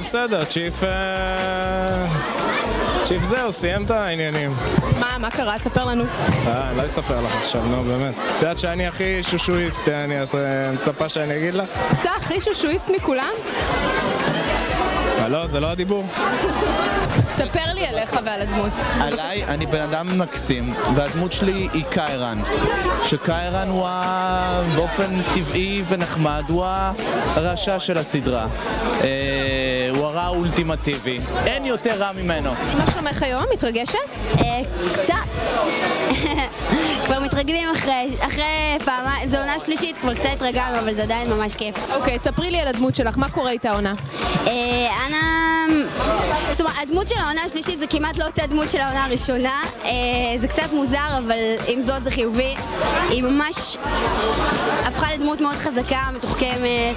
בסדר, צ'יף זהו, סיים את העניינים. מה קרה? ספר לנו. אני לא אספר לך עכשיו, נו באמת. את יודעת שאני הכי שושואיסט, את מצפה שאני אגיד לך? אתה הכי שושואיסט מכולם? לא, זה לא הדיבור. ספר לי עליך ועל הדמות. עליי, אני בן אדם מקסים, והדמות שלי היא קיירן. שקיירן הוא באופן טבעי ונחמד, הוא הרשע של הסדרה. הוא הרע האולטימטיבי. אין יותר רע ממנו. מה שלומך היום? מתרגשת? קצת. כבר מתרגלים אחרי פעמיים, זו עונה שלישית, כבר קצת התרגלנו, אבל זה עדיין ממש כיף. אוקיי, ספרי לי על הדמות שלך, מה קורה איתה העונה? זאת אומרת, הדמות של העונה השלישית זה כמעט לא אותה דמות של העונה הראשונה. זה קצת מוזר, אבל עם זאת זה חיובי. היא ממש הפכה לדמות מאוד חזקה, מתוחכמת,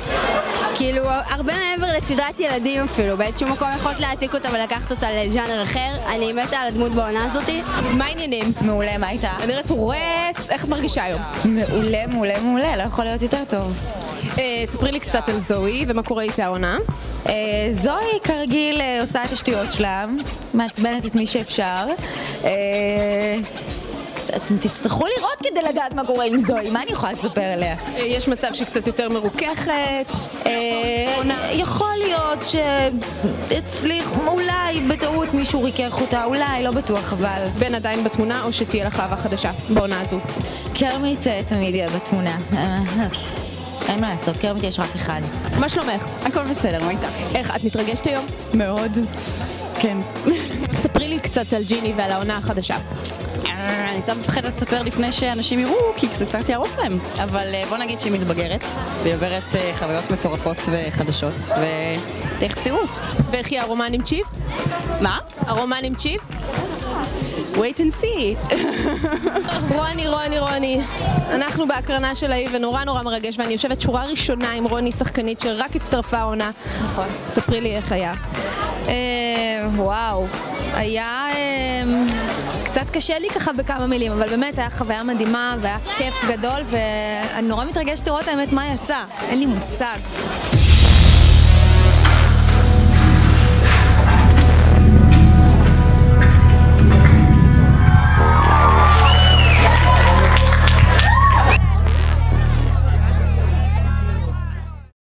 כאילו הרבה מעבר לסדרת ילדים אפילו. באיזשהו מקום יכולת להעתיק אותה ולקחת אותה לז'אנר אחר. אני מתה על הדמות בעונה הזאת. מה העניינים? מעולה, מה הייתה? אני נראית הורס, איך את מרגישה היום? מעולה, מעולה, מעולה, לא יכול להיות יותר טוב. ספרי לי קצת על זוהי ומה קורה איתה העונה. זוהי כרגיל עושה את השטויות שלה, מעצבנת את מי שאפשר. אתם תצטרכו לראות כדי לדעת מה קורה עם זוהי, מה אני יכולה לספר עליה? יש מצב שהיא קצת יותר מרוככת? יכול להיות שהצליח, אולי בטעות מישהו ריכך אותה, אולי, לא בטוח, אבל... בן עדיין בתמונה או שתהיה לך אהבה חדשה בעונה הזו? קרמית תמיד יהיה בתמונה. אין מה לעשות, קרמית יש רק אחד. מה שלומך? הכל בסדר, מה איתך? איך, את מתרגשת היום? מאוד. כן. ספרי לי קצת על ג'יני ועל העונה החדשה. אני סתם מפחדת לספר לפני שאנשים יראו, כי זה קצת יהרוס להם. אבל בוא נגיד שהיא מתבגרת, והיא עוברת חוויות מטורפות וחדשות, ותכף תראו. ואיך היא הרומן עם צ'יף? מה? הרומן עם צ'יף? wait and see. רוני, אנחנו בהקרנה של האי ונורא מרגש, ואני יושבת שורה ראשונה עם רוני, שחקנית שרק הצטרפה העונה. נכון. ספרי לי איך היה. וואו, היה קצת קשה לי ככה בכמה מילים, אבל באמת היה חוויה מדהימה והיה כיף גדול, ואני נורא מתרגשת לראות האמת מה יצא, אין לי מושג.